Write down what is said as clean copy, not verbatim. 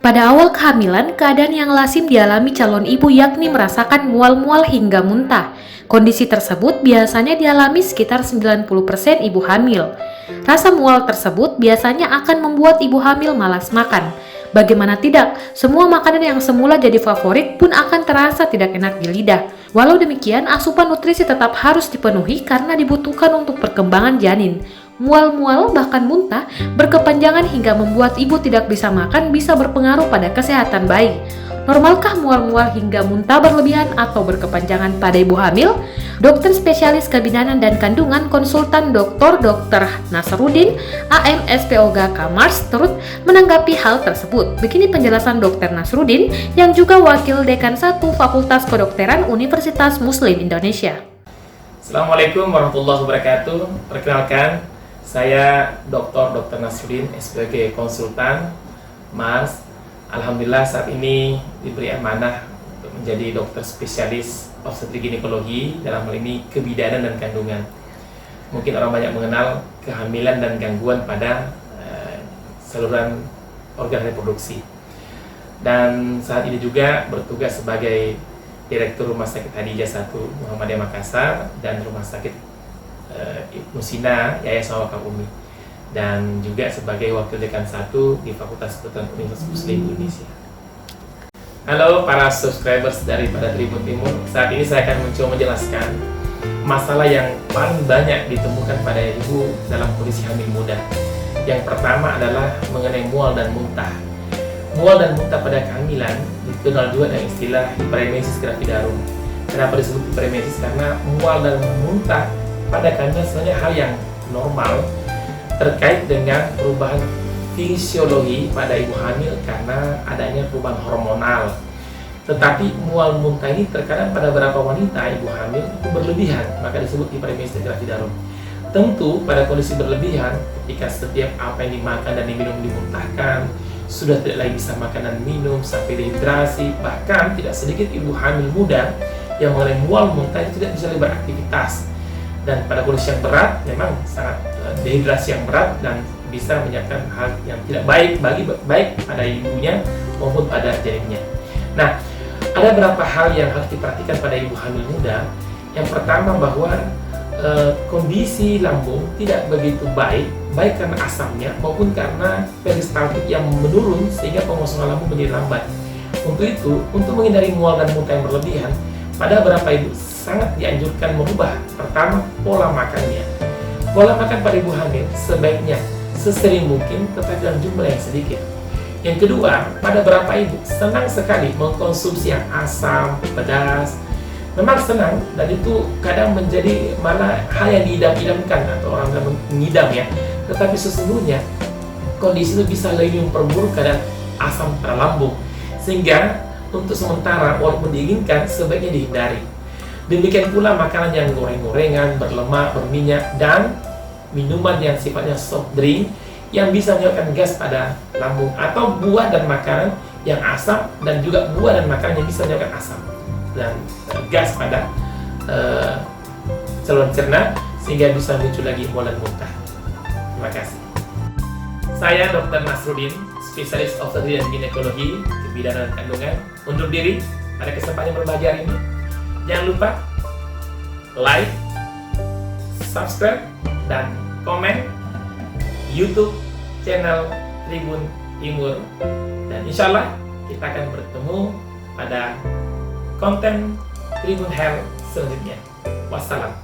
Pada awal kehamilan, keadaan yang lazim dialami calon ibu yakni merasakan mual-mual hingga muntah. Kondisi tersebut biasanya dialami sekitar 90% ibu hamil. Rasa mual tersebut biasanya akan membuat ibu hamil malas makan. Bagaimana tidak, semua makanan yang semula jadi favorit pun akan terasa tidak enak di lidah. Walau demikian, asupan nutrisi tetap harus dipenuhi karena dibutuhkan untuk perkembangan janin. Mual-mual bahkan muntah berkepanjangan hingga membuat ibu tidak bisa makan bisa berpengaruh pada kesehatan bayi. Normalkah mual-mual hingga muntah berlebihan atau berkepanjangan pada ibu hamil? Dokter spesialis kebidanan dan kandungan konsultan Dr. Nasruddin, AMSPOGA Kamars turut menanggapi hal tersebut. Begini penjelasan Dr. Nasruddin yang juga Wakil Dekan 1 Fakultas Kedokteran Universitas Muslim Indonesia. Assalamualaikum warahmatullahi wabarakatuh. Perkenalkan, saya Dr. Nasruddin sebagai konsultan Mars. Alhamdulillah saat ini diberi amanah untuk menjadi dokter spesialis obstetrik ginekologi dalam hal ini kebidanan dan kandungan. Mungkin orang banyak mengenal kehamilan dan gangguan pada saluran organ reproduksi. Dan saat ini juga bertugas sebagai Direktur Rumah Sakit Hadijah 1 Muhammadiyah Makassar dan Rumah Sakit Ibnu Sina Yayasan Wakafumi, dan juga sebagai Wakil Dekan 1 di Fakultas Kedokteran Universitas Muslim Indonesia. Halo para subscribers daripada Tribun Timur, saat ini saya akan mencoba menjelaskan masalah yang paling banyak ditemukan pada ibu dalam kondisi hamil muda. Yang pertama adalah mengenai mual dan muntah. Mual dan muntah pada kehamilan dikenal juga dengan istilah hiperemesis gravidarum. Kenapa disebut hiperemesis? Karena mual dan muntah pada kehamilan sebenarnya hal yang normal terkait dengan perubahan fisiologi pada ibu hamil karena adanya perubahan hormonal. Tetapi mual muntah ini terkadang pada beberapa wanita ibu hamil itu berlebihan, maka disebut hiperemesis gravidarum. Tentu pada kondisi berlebihan, ketika setiap apa yang dimakan dan diminum dimuntahkan, sudah tidak lagi bisa makan dan minum sampai dehidrasi, bahkan tidak sedikit ibu hamil muda yang mengalami mual muntah itu tidak bisa lagi beraktivitas. Dan pada kondisi yang berat memang sangat dehidrasi yang berat dan bisa menyebabkan hal yang tidak baik baik pada ibunya maupun pada janinnya. Nah, ada beberapa hal yang harus diperhatikan pada ibu hamil muda. Yang pertama bahwa kondisi lambung tidak begitu baik karena asamnya maupun karena peristaltik yang menurun sehingga pengosongan lambung menjadi lambat. Untuk itu, untuk menghindari mual dan muntah yang berlebihan, pada beberapa ibu sangat dianjurkan merubah pertama pola makannya. Pola makan pada ibu hamil sebaiknya sesering mungkin tetapi dalam jumlah yang sedikit. Yang kedua, pada beberapa ibu senang sekali mengkonsumsi yang asam, pedas. Memang senang dan itu kadang menjadi malah hal yang diidam-idamkan atau orang bilang mengidam ya. Tetapi sesungguhnya kondisi itu bisa lebih memperburuk keadaan asam pada lambung. Sehingga untuk sementara walaupun diinginkan sebaiknya dihindari. Demikian pula makanan yang goreng-gorengan, berlemak, berminyak, dan minuman yang sifatnya soft drink yang bisa menyebabkan gas pada lambung, atau buah dan makanan yang asam dan juga buah dan makanan yang bisa menyebabkan asam dan gas pada saluran cerna sehingga bisa muncul lagi mual dan muntah. Terima kasih. Saya Dr. Nasruddin, spesialis obstetrik dan ginekologi, kebidanan dan kandungan, undur diri pada kesempatan yang berbahagia ini. Jangan lupa like, subscribe, dan komen YouTube channel Tribun Timur. Dan insya Allah kita akan bertemu pada konten Tribun Health selanjutnya. Wassalam.